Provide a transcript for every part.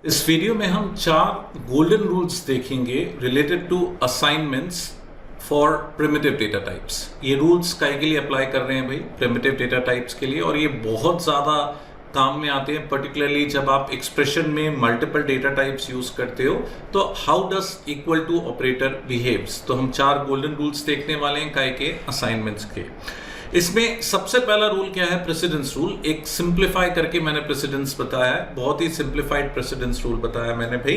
इस वीडियो में हम 4 गोल्डन रूल्स देखेंगे related to assignments for primitive data types. ये रूल्स काय के लिए अप्लाई कर रहे हैं भाई? प्रिमिटिव डेटा टाइप्स के लिए, और ये बहुत ज़्यादा काम में आते हैं, पर्टिकुलरली जब आप एक्सप्रेशन में मल्टीपल डेटा टाइप्स यूज करते हो। तो how does equal to operator behaves, तो हम 4 गोल्डन रूल्स देखने वाले हैं काय के असाइनमेंट्स के। इसमें सबसे पहला रूल क्या है? Precedence rule. एक सिंप्लीफाई करके मैंने प्रेसिडेंस बताया है, बहुत ही सिंप्लीफाइड प्रेसिडेंस रूल बताया मैंने भाई।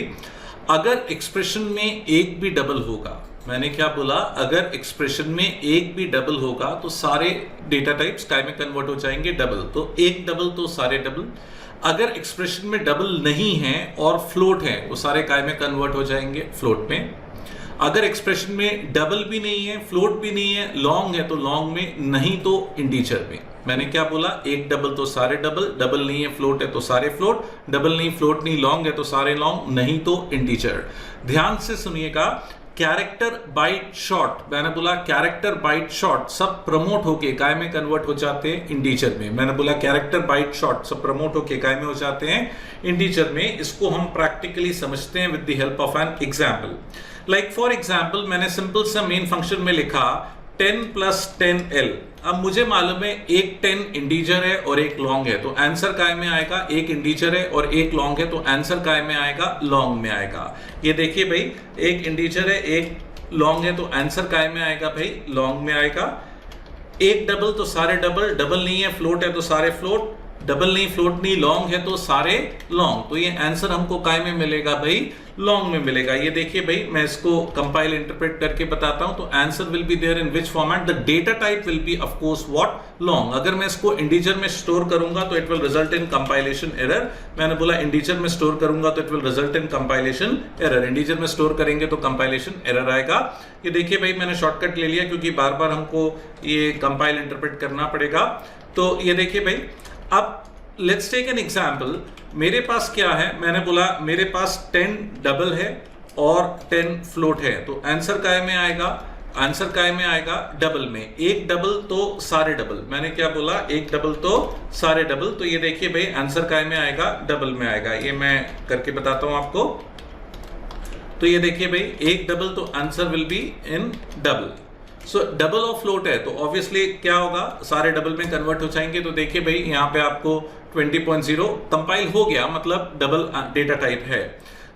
अगर एक्सप्रेशन में एक भी डबल होगा, मैंने क्या बोला, अगर एक्सप्रेशन में एक भी डबल होगा तो सारे डेटा टाइप्स काय में कन्वर्ट हो जाएंगे डबल। तो एक डबल तो सारे डबल। अगर एक्सप्रेशन में डबल नहीं है और फ्लोट है, वो सारे काय में कन्वर्ट हो जाएंगे फ्लोट में। अगर एक्सप्रेशन में डबल भी नहीं है, फ्लोट भी नहीं है, लॉन्ग है तो लॉन्ग में, नहीं तो इंटीजर में। मैंने क्या बोला? एक डबल तो सारे डबल, डबल नहीं है फ्लोट है तो सारे फ्लोट, डबल नहीं फ्लोट नहीं लॉन्ग है तो सारे लॉन्ग, नहीं तो इंटीजर। ध्यान से सुनिएगा, कैरेक्टर बाइट शॉर्ट, मैंने बोला कैरेक्टर बाइट शॉर्ट सब प्रमोट होके काय में कन्वर्ट हो जाते हैं इंटीजर में। मैंने बोला कैरेक्टर बाइट शॉर्ट सब प्रमोट होके काय में हो जाते हैं इंटीजर में। इसको हम प्रैक्टिकली समझते हैं with the help of an example. Like for example मैंने सिंपल सा मेन फंक्शन में लिखा 10 + 10l। अब मुझे मालूम है एक 10 इंटीजर है और एक लॉन्ग है, तो आंसर काय में आएगा? एक इंटीजर है और एक लॉन्ग है तो आंसर काय में आएगा? लॉन्ग में आएगा। ये देखिए भाई, एक इंटीजर है एक लॉन्ग है तो आंसर काय में आएगा भाई? लॉन्ग में आएगा। एक डबल तो सारे डबल, डबल नहीं है फ्लोट है तो सारे फ्लोट, डबल नहीं फ्लोट नहीं लॉन्ग है तो सारे लॉन्ग। तो ये आंसर हमको काय में मिलेगा भाई? लॉन्ग में मिलेगा। ये देखिए भाई, मैं इसको कंपाइल इंटरप्रेट करके बताता हूं। तो answer will be there in which format? The data type will be of course what? Long. अगर मैं इसको इंटीजर में स्टोर करूंगा तो it will result in compilation error. मैंने बोला इंटीजर में स्टोर करूंगा तो it will result in compilation error. Integer में स्टोर करेंगे तो कंपाइलेशन एरर आएगा। ये देखिए भाई, मैंने शॉर्टकट ले लिया क्योंकि बार बार हमको ये कंपाइल इंटरप्रेट करना पड़ेगा। तो ये देखिए भाई, अब लेट्स टेक एन एग्जाम्पल। मेरे पास क्या है? मैंने बोला मेरे पास 10 डबल है और 10 फ्लोट है, तो आंसर काय में आएगा? आंसर काय में आएगा? डबल में। एक डबल तो सारे डबल, मैंने क्या बोला? एक डबल तो सारे डबल। तो ये देखिए भाई, आंसर काय में आएगा? डबल में आएगा। ये मैं करके बताता हूं आपको। तो ये देखिए भाई, एक डबल तो answer will be in double. So double of float है तो ऑब्वियसली क्या होगा? सारे डबल में कन्वर्ट हो जाएंगे। तो देखिए भाई, यहाँ पे आपको 20.0 कंपाइल हो गया, मतलब डबल डेटा टाइप है।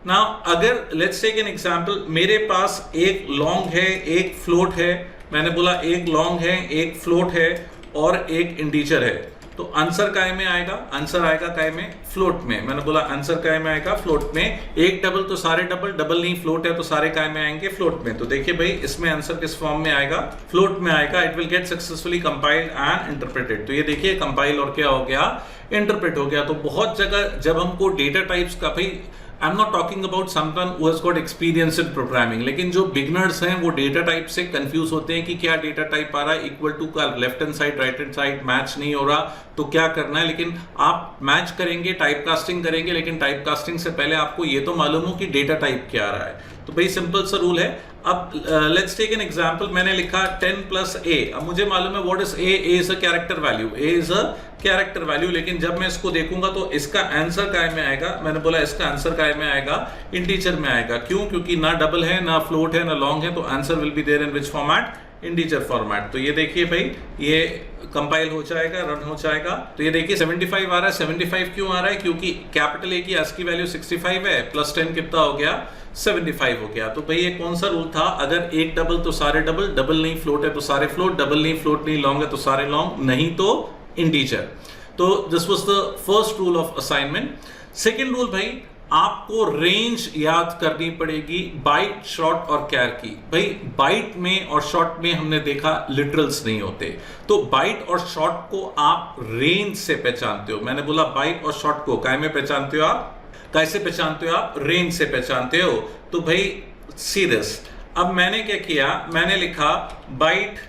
नाउ अगर लेट्स टेक एन एग्जांपल, मेरे पास एक लॉन्ग है एक फ्लोट है। मैंने बोला एक लॉन्ग है एक फ्लोट है और एक इंटीजर है, तो आंसर काय में आएगा? आंसर आएगा काय में? फ्लोट में। मैंने बोला आंसर काय में आएगा? फ्लोट में। एक डबल तो सारे डबल, डबल नहीं फ्लोट है तो सारे काय में आएंगे? फ्लोट में। तो देखिए भाई, इसमें आंसर किस फॉर्म में आएगा? फ्लोट में आएगा। It will get successfully compiled and interpreted. तो ये देखिए कंपाइल और क्या हो गया? इंटरप्रेट हो गया। तो बहुत जगह जब हमको डेटा टाइप्स का, भाई I am not talking about someone who has got experience in programming, लेकिन जो बिगनर्स हैं वो डेटा टाइप से कंफ्यूज होते हैं कि क्या डेटा टाइप आ रहा है, इक्वल टू का left hand side right hand side match नहीं हो रहा तो क्या करना है। लेकिन आप मैच करेंगे, टाइप कास्टिंग करेंगे, लेकिन टाइप कास्टिंग से पहले आपको ये तो मालूम हो कि डेटा टाइप क्या आ रहा है। तो भाई सिंपल सा रूल है। अब लेट्स टेक एन एग्जांपल। मैंने लिखा 10 + a। अब मुझे मालूम है what is a? a is a character value, a is a character value. लेकिन जब मैं इसको देखूंगा तो इसका आंसर काय में आएगा? मैंने बोला इसका आंसर काय में आएगा? इंटीजर में आएगा। क्यों? क्योंकि ना डबल है ना फ्लोट है ना लॉन्ग है, तो answer will be there in which format? Integer format. तो ये देखिए भाई, ये कंपाइल हो जाएगा, रन हो जाएगा। तो ये देखिए 75 आ रहा है। 75 क्यों आ रहा है? क्योंकि कैपिटल ए की ASCII वैल्यू 65 है, प्लस 10 कितना हो गया? 75 हो गया। तो भाई ये कौन सा रूल था? अगर एक डबल तो सारे डबल, डबल नहीं फ्लोट है तो सारे फ्लोट, डबल नहीं फ्लोट नहीं लॉन्ग है तो सारे लॉन्ग, नहीं तो इंटीजर। तो this was the first rule of assignment. Second rule भाई, आपको रेंज याद करनी पड़ेगी बाइट, शॉर्ट और कैर की। भाई बाइट में और शॉर्ट में हमने देखा लिटरल्स नहीं होते, तो बाइट और शॉर्ट को आप रेंज से पहचानते हो। मैंने बोला बाइट और शॉर्ट को काय में पहचानते हो आप? कैसे पहचानते हो आप? रेंज से पहचानते हो। तो भाई सी दिस। अब मैंने क्या किया? मैंने लिखा byte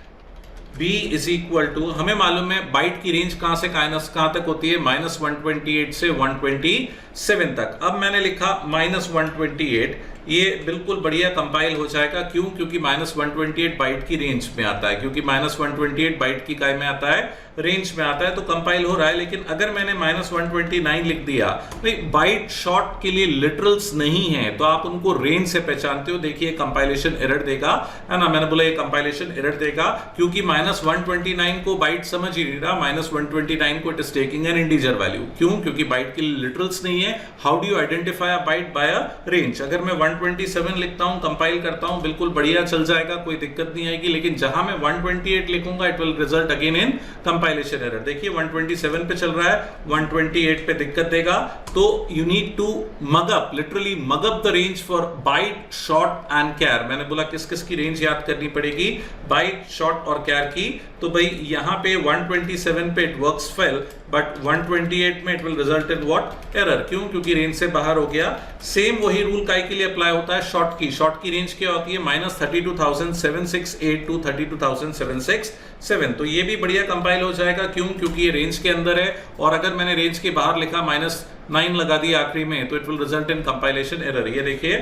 b is equal to, हमें मालूम है बाइट की रेंज कहां से कहां तक होती है? -128 से 127 तक। अब मैंने लिखा -128, ये बिल्कुल बढ़िया कंपाइल हो जाएगा। क्यों? क्योंकि -128 बाइट की रेंज में आता है, क्योंकि -128 बाइट की काय में आता है? रेंज में आता है तो कंपाइल हो रहा है। लेकिन अगर मैंने -129 लिख दिया, भाई बाइट शॉर्ट के लिए लिटरल्स नहीं है तो आप उनको रेंज से पहचानते हो। देखिए कंपाइलेशन एरर देगा, है ना, मैंने बोला ये कंपाइलेशन एरर देगा क्योंकि -129 को बाइट समझ ही नहीं रहा, -129 को it is taking an integer value. क्यों? क्योंकि बाइट के लिए लिटरल्स नहीं है। How do you identify a byte by a range? अगर मैं 127 लिखता हूं, कंपाइल करता हूं, बिल्कुल बढ़िया चल जाएगा, कोई दिक्कत नहीं आएगी। लेकिन जहां मैं 128 लिखूंगा it will result again in compilation error. देखिए 127 पे चल रहा है, 128 पे दिक्कत देगा। तो you need to mug up, literally mug up the range for byte, short and char. मैंने बोला किस किस की रेंज याद करनी पड़ेगी, बाइट, शॉर्ट और कैर की। तो भाई यहां पे 127 पे इट वर्क्स वेल, बट 128 में it will result in what? Error. क्यों? क्योंकि रेंज से बाहर हो गया। सेम वही रूल काय के लिए अप्लाई होता है शॉर्ट की। शॉर्ट की रेंज क्या होती है? -32,768 टू 32,767। तो ये भी बढ़िया कंपाइल हो जाएगा। क्यों? क्योंकि ये रेंज के अंदर है। और अगर मैंने रेंज के बाहर लिखा -9 लगा दिया आखिरी में तो it will result in compilation error. ये देखिए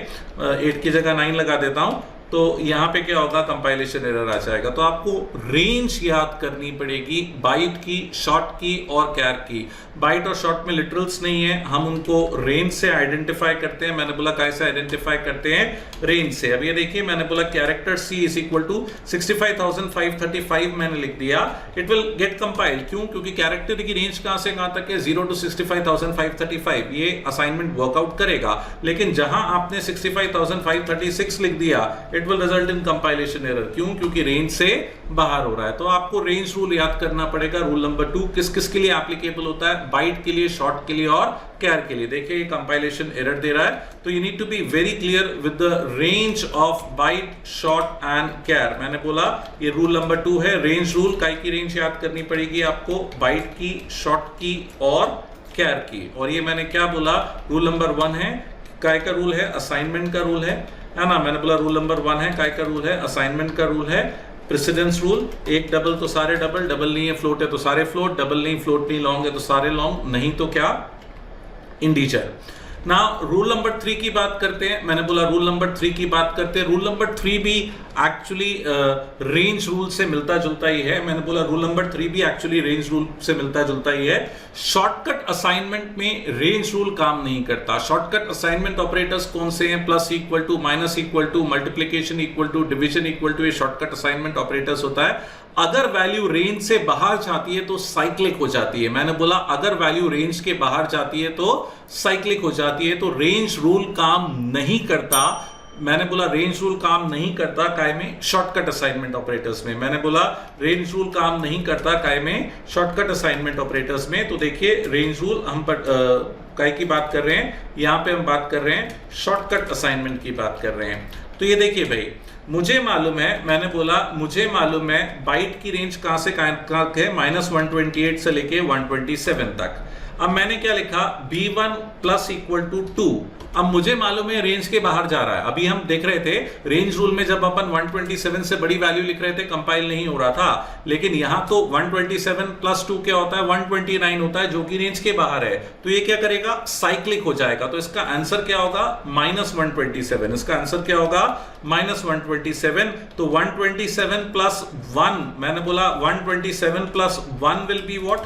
8 की जगह 9 लगा देता हूं तो यहां पे क्या होगा? कंपाइलेशन एरर आ जाएगा। तो आपको रेंज याद करनी पड़ेगी बाइट की, शॉर्ट की और कैर की। बाइट और शॉर्ट में लिटरल्स नहीं है, हम उनको रेंज से आइडेंटिफाई करते हैं। मैंने बोला कैसे आइडेंटिफाई करते हैं? रेंज से। अब ये देखिए मैंने बोला character C is equal to 65,535 मैंने लिख दिया, इट विल गेट कंपाइल्ड। क्यों? क्योंकि कैरेक्टर की रेंज कहां से कहां तक है? 0 to 65,535। ये असाइनमेंट वर्कआउट करेगा। लेकिन जहां आपने 65,536 लिख दिया it will result in compilation error. क्यों? क्योंकि रेंज से बाहर हो रहा है। तो आपको रेंज रूल याद करना पड़ेगा। रूल नंबर 2 किस किस के लिए एप्लीकेबल होता है? बाइट के लिए, शॉर्ट के लिए और कैर के लिए। देखिए ये कंपाइलेशन एरर दे रहा है। तो you need to be very clear with the range of byte, short and char. मैंने बोला ये रूल नंबर 2 है, रेंज रूल। काय की रेंज याद करनी पड़ेगी आपको? बाइट की, शॉर्ट की और कैर की। और ये मैंने क्या बोला? रूल नंबर 1 है, काय का रूल है, असाइनमेंट का रूल है ना। मैंने बोला रूल नंबर 1 है, काय का रूल है, असाइनमेंट का रूल है, प्रेसिडेंस रूल। एक डबल तो सारे डबल, डबल नहीं है फ्लोट है तो सारे फ्लोट, डबल नहीं फ्लोट नहीं लॉन्ग है तो सारे लॉन्ग, नहीं तो क्या? इंटीजर। ना रूल नंबर 3 की बात करते हैं। मैंने बोला रूल नंबर 3 की बात करते हैं। रूल नंबर 3 भी एक्चुअली रेंज रूल से मिलता जुलता ही है। मैंने बोला रूल नंबर 3 भी एक्चुअली रेंज रूल से मिलता जुलता ही है। शॉर्टकट असाइनमेंट में रेंज रूल काम नहीं करता। शॉर्टकट असाइनमेंट ऑपरेटर्स कौन से हैं? Plus equal to, minus equal to, multiplication equal to, division equal to, ये शॉर्टकट असाइनमेंट ऑपरेटर्स होता है। अगर वैल्यू रेंज से बाहर जाती है तो साइक्लिक हो जाती है। मैंने बोला अगर वैल्यू रेंज के बाहर जाती है तो साइक्लिक हो जाती है। तो रेंज रूल काम नहीं करता। मैंने बोला रेंज रूल काम नहीं करता काय में? शॉर्टकट असाइनमेंट ऑपरेटर्स में। मैंने बोला रेंज रूल काम नहीं करता काय में? शॉर्टकट असाइनमेंट ऑपरेटर्स में। तो देखिए रेंज रूल हम काय की बात कर रहे हैं, यहां पे हम बात कर रहे हैं शॉर्टकट असाइनमेंट की बात कर रहे हैं। तो ये देखिए भाई मुझे मालूम है, मैंने बोला मुझे मालूम है बाइट की रेंज कहां से कहां है? -128 से लेके 127 तक। अब मैंने क्या लिखा? B1 plus equal to 2। अब मुझे मालूम है रेंज के बाहर जा रहा है। अभी हम देख रहे थे रेंज रूल में जब अपन 127 से बड़ी वैल्यू लिख रहे थे कंपाइल नहीं हो रहा था। लेकिन यहां तो 127 प्लस 2 क्या होता है? 129 होता है जो कि रेंज के बाहर है। तो ये क्या करेगा? साइक्लिक हो जाएगा। तो इसका आंसर क्या होगा? -127। इसका आंसर क्या होगा? -127। तो 127 प्लस 1, मैंने बोला 127 plus 1 will be what?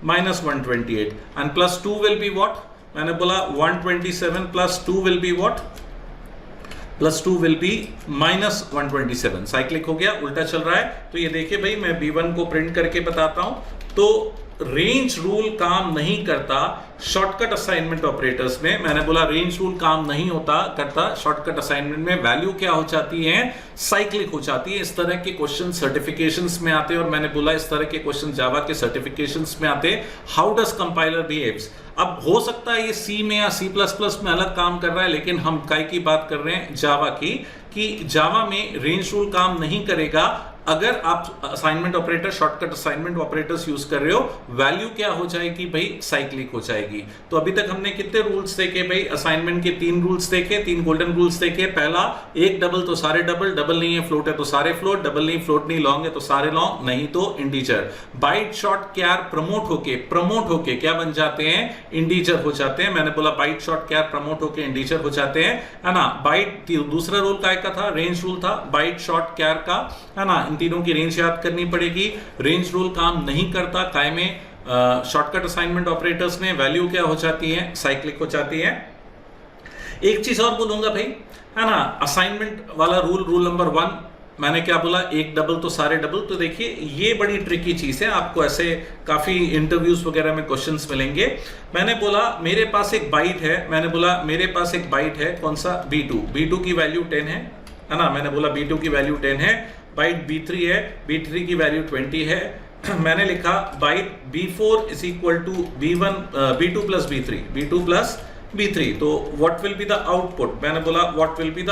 -128 and plus 2 will be what? मैंने बोला 127 plus 2 will be what? Plus 2 will be -127। Cyclic हो गया, उल्टा चल रहा है। तो ये देखिए भाई मैं B1 को प्रिंट करके बताता हूं। तो रेंज रूल काम नहीं करता शॉर्टकट असाइनमेंट ऑपरेटर्स में। मैंने बोला रेंज रूल काम नहीं होता करता शॉर्टकट असाइनमेंट में। वैल्यू क्या हो जाती है? साइक्लिक हो जाती है। इस तरह के क्वेश्चन सर्टिफिकेशंस में आते हैं। और मैंने बोला इस तरह के क्वेश्चन जावा के सर्टिफिकेशंस में आते हैं। How does compiler behaves? अब हो सकता है ये C में या C++ में अलग काम कर रहा है, लेकिन हम काय की बात कर रहे हैं? जावा की। कि जावा में रेंज रूल काम नहीं करेगा अगर आप assignment operator, shortcut assignment operators use कर रहे हो। वैल्यू क्या हो जाएगी भाई? साइक्लिक हो जाएगी। तो अभी तक हमने कितने रूल्स देखे भाई? असाइनमेंट के 3 रूल्स देखे, 3 गोल्डन रूल्स देखे। पहला, एक डबल तो सारे डबल, डबल नहीं है फ्लोट है तो सारे फ्लोट, डबल नहीं फ्लोट नहीं लॉन्ग है तो सारे लॉन्ग, नहीं तो इंटीजर। बाइट, शॉर्ट, कैर प्रमोट होके क्या बन जाते हैं? इंटीजर हो जाते हैं। मैंने बोला बाइट, शॉर्ट, कैर प्रमोट होके इंटीजर हो जाते हैं, है ना। बाइट दूसरा रूल काय का था? रेंज रूल था। बाइट, शॉर्ट, कैर का, है ना। इन तीनों की रेंज याद करनी पड़ेगी। रेंज रूल काम नहीं करता काय में, शॉर्टकट असाइनमेंट ऑपरेटर्स में वैल्यू क्या हो जाती है, साइक्लिक हो जाती है। एक चीज और बोलूंगा भाई, है ना, असाइनमेंट वाला रूल नंबर 1 मैंने क्या बोला, एक डबल तो सारे डबल। तो देखिए ये बड़ी ट्रिकी चीज है, आपको ऐसे काफी इंटरव्यूज वगैरह में क्वेश्चंस मिलेंगे। मैंने बोला मेरे पास एक बाइट है, मैंने बोला मेरे पास एक बाइट है, कौन सा, B2 की वैल्यू 10 है ना, मैंने बोला B2 की वैल्यू 10 है, बाइट B3 है, B3 की वैल्यू 20 है। मैंने लिखा byte B4 is equal to B2 plus B3, तो what will be the output, मैंने बोला what will be the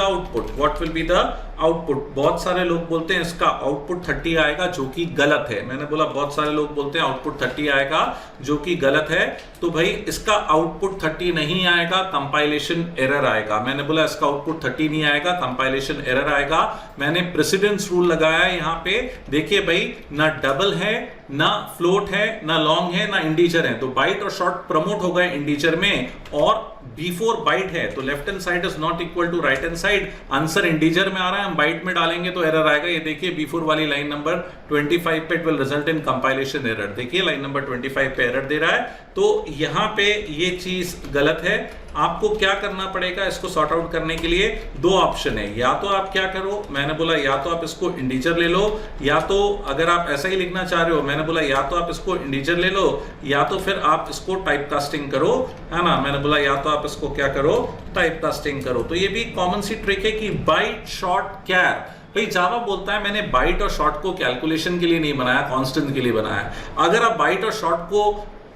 output, बहुत सारे लोग बोलते हैं इसका आउटपुट 30 आएगा जो कि गलत है। मैंने बोला बहुत सारे लोग बोलते हैं आउटपुट 30 आएगा जो कि गलत है, तो भाई इसका आउटपुट 30 नहीं आएगा, कंपाइलेशन एरर आएगा। मैंने बोला इसका आउटपुट 30 नहीं आएगा, कंपाइलेशन एरर आएगा। मैंने प्रेसिडेंस रूल लगाया यहाँ पे, देखिए भाई ना डबल है, ना फ्लोट है, ना लॉन्ग है, ना इंटीजर है, तो बाइट और शॉर्ट प्रमोट हो गए इंटीजर में, और B4 बाइट है तो left hand side is not equal to right hand side, answer integer में आ रहा है, हम बाइट में डालेंगे तो एरर आएगा। ये देखिए B4 वाली लाइन नंबर 25 पे it will result in compilation error, देखिए लाइन नंबर 25 पे एरर दे रहा है, तो यहां पे ये चीज गलत है। आपको क्या करना पड़ेगा इसको सॉर्ट आउट करने के लिए, दो ऑप्शन है, या तो आप क्या करो, मैंने बोला या तो आप इसको इंटीजर ले लो, या तो अगर आप ऐसा ही लिखना चाह रहे हो, मैंने बोला या तो आप इसको इंटीजर ले लो, या तो फिर आप इसको टाइप कास्टिंग करो, है ना, मैंने बोला या तो आप इसको क्या करो, टाइप कास्टिंग करो। तो ये भी कॉमन सी ट्रिक है कि बाइट शॉर्ट कैर, भाई जावा बोलता है मैंने बाइट और शॉर्ट को कैलकुलेशन के लिए नहीं बनाया, कांस्टेंट के लिए बनाया। अगर आप बाइट और शॉर्ट को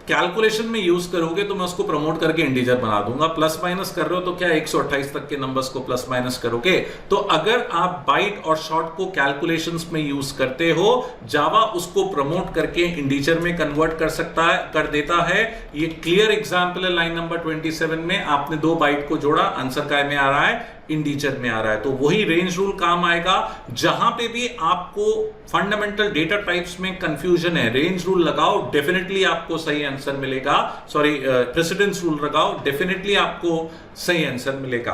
कैलकुलेशन में यूज करोगे तो मैं उसको प्रमोट करके इंटीजर बना दूंगा। प्लस माइनस कर रहे हो तो क्या 128 तक के नंबर्स को प्लस माइनस करोगे, तो अगर आप बाइट और शॉर्ट को कैलकुलेशंस में यूज करते हो, जावा उसको प्रमोट करके इंटीजर में कन्वर्ट कर देता है। ये क्लियर एग्जांपल है लाइन नंबर 27 में, आपने 2 बाइट को जोड़ा, आंसर काय में आ रहा है, इंटीजर में आ रहा है। तो वही रेंज रूल काम आएगा। जहां पे भी आपको फंडामेंटल डेटा टाइप्स में कंफ्यूजन है, रेंज रूल लगाओ, डेफिनेटली आपको सही आंसर मिलेगा। सॉरी, प्रेसिडेंस रूल लगाओ, डेफिनेटली आपको सही आंसर मिलेगा।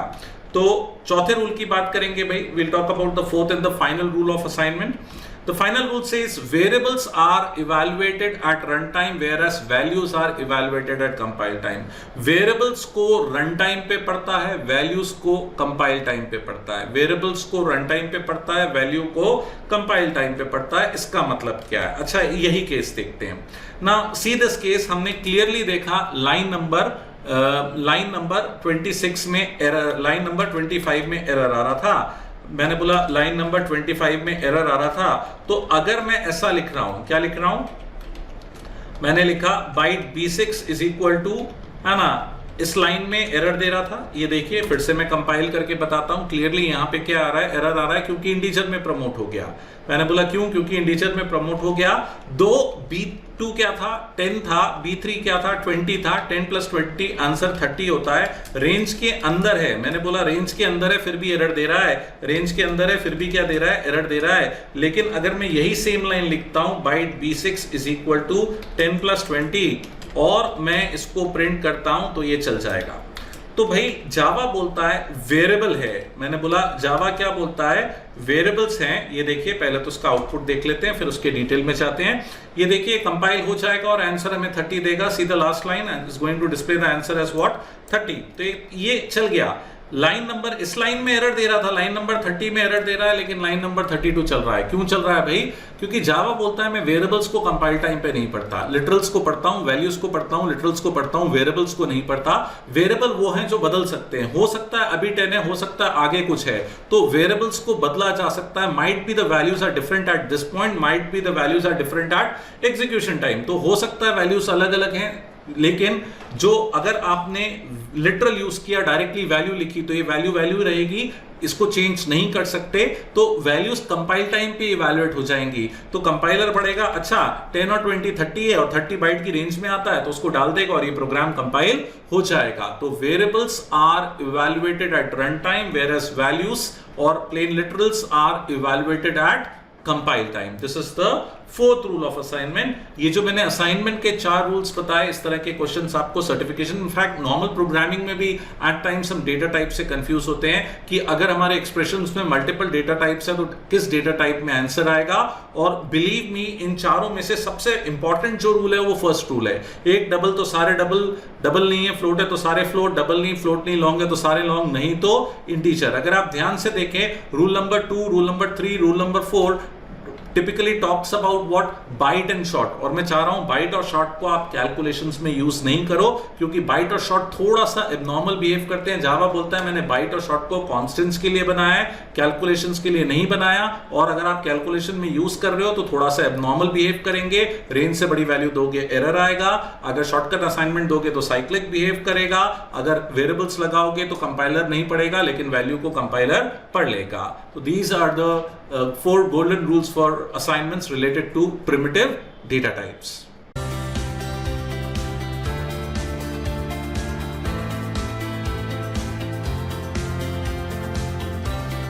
तो चौथे रूल की बात करेंगे भाई, will talk about the fourth and the final rule of assignment. The final rule says variables are evaluated at runtime whereas values are evaluated at compile time. Variables को runtime पे पढ़ता है, values को compile time पे पढ़ता है। Variables को runtime पे पढ़ता है, value को compile time पे पढ़ता है। इसका मतलब क्या है? अच्छा, यही केस देखते हैं ना। See this case हमने clearly देखा, लाइन नंबर 26 में एरर, लाइन नंबर 25 में एरर आ रहा था। मैंने बोला लाइन नंबर 25 में एरर आ रहा था, तो अगर मैं ऐसा लिख रहा हूं, क्या लिख रहा हूं, मैंने लिखा bite B6 is equal to, है ना, इस लाइन में एरर दे रहा था। ये देखिए फिर से मैं कंपाइल करके बताता हूं क्लियरली, यहां पे क्या आ रहा है, एरर आ रहा है क्योंकि इंटीजर में प्रमोट हो गया। मैंने बोला क्यों, क्योंकि इंटीजर में प्रमोट हो गया। B2 क्या था, 10 था, B3 क्या था, 20 था, 10 प्लस 20 आंसर 30 होता है। रेंज के अंदर है, मैंने बोला रेंज के अंदर है फिर भी एरर दे रहा है, रेंज के अंदर है फिर भी क्या दे रहा है, एरर दे रहा है। लेकिन अगर मैं यही सेम लाइन लिखता हूं, byte B6 is equal to 10 plus 20, और मैं इसको प्रिंट करता हूं तो ये चल जाएगा। तो भाई जावा बोलता है वेरिएबल है, मैंने बोला जावा क्या बोलता है, वेरिएबल्स हैं। ये देखिए पहले तो उसका आउटपुट देख लेते हैं, फिर उसके डिटेल में जाते हैं। ये देखिए कंपाइल हो जाएगा और आंसर हमें 30 देगा। See the last line is going to display the answer as what, 30। तो ये चल गया। लाइन नंबर, इस लाइन में एरर दे रहा था, लाइन नंबर 30 में एरर दे रहा है, लेकिन लाइन नंबर 32 चल रहा है। क्यों चल रहा है भाई, क्योंकि जावा बोलता है मैं वेरिएबल्स को कंपाइल टाइम पे नहीं पढ़ता, लिटरल्स को पढ़ता हूं, वैल्यूज को पढ़ता हूं, लिटरल्स को पढ़ता हूं, वेरिएबल्स को नहीं पढ़ता। वेरिएबल वो हैं जो बदल सकते हैं, हो सकता है अभी 10 है, हो सकता है आगे कुछ है, तो वेरिएबल्स को बदला जा सकता है। Might be the values are different at this point, might be the values are different at execution time. तो हो सकता है वैल्यूज अलग अलग हैं, लेकिन जो अगर आपने लिटरल यूज किया, डायरेक्टली वैल्यू लिखी, तो ये वैल्यू रहेगी, इसको चेंज नहीं कर सकते। तो वैल्यूज कंपाइल टाइम पे इवैल्यूएट हो जाएंगी। तो कंपाइलर पढ़ेगा अच्छा 10 और 20 30 है और 30 बाइट की रेंज में आता है, तो उसको डाल देगा और ये प्रोग्राम कंपाइल हो जाएगा। तो variables are evaluated at run time whereas values और plain literals are evaluated at compile time. This is the fourth rule of assignment, ये जो मैंने असाइनमेंट के 4 रूल्स बताए, इस तरह के क्वेश्चंस आपको सर्टिफिकेशन, इनफैक्ट नॉर्मल प्रोग्रामिंग में भी एट टाइम्स हम डेटा टाइप से कंफ्यूज होते हैं कि अगर हमारे एक्सप्रेशंस में मल्टीपल डेटा टाइप्स है तो किस डेटा टाइप में आंसर आएगा। और बिलीव मी, इन चारों में से सबसे इंपॉर्टेंट जो रूल है वो फर्स्ट रूल है। एक डबल तो सारे डबल, डबल नहीं है फ्लोट है तो सारे फ्लोट, डबल नहीं फ्लोट नहीं लॉन्ग है तो सारे लॉन्ग, नहीं तो इंटीजर। अगर आप ध्यान से देखें, rule number 2, rule number 3, rule number 4 typically talks about what byte and short, और मैं चाह रहा हूं बाइट और शॉर्ट को आप कैलकुलेशंस में यूज नहीं करो, क्योंकि बाइट और शॉर्ट थोड़ा सा एबनॉर्मल बिहेव करते हैं। जावा बोलता है मैंने बाइट और शॉर्ट को कांस्टेंट्स के लिए बनाया है, कैलकुलेशंस के लिए नहीं बनाया, और अगर आप कैलकुलेशन में यूज कर रहे हो तो थोड़ा सा एबनॉर्मल बिहेव करेंगे। रेंज से बड़ी वैल्यू दोगे एरर आएगा, अगर शॉर्टकट असाइनमेंट दोगे तो साइक्लिक बिहेव करेगा, अगर वेरिएबल्स लगाओगे तो कंपाइलर नहीं पढ़ेगा लेकिन वैल्यू को कंपाइलर पढ़ लेगा। तो these are the 4 golden rules for assignments related to primitive data types.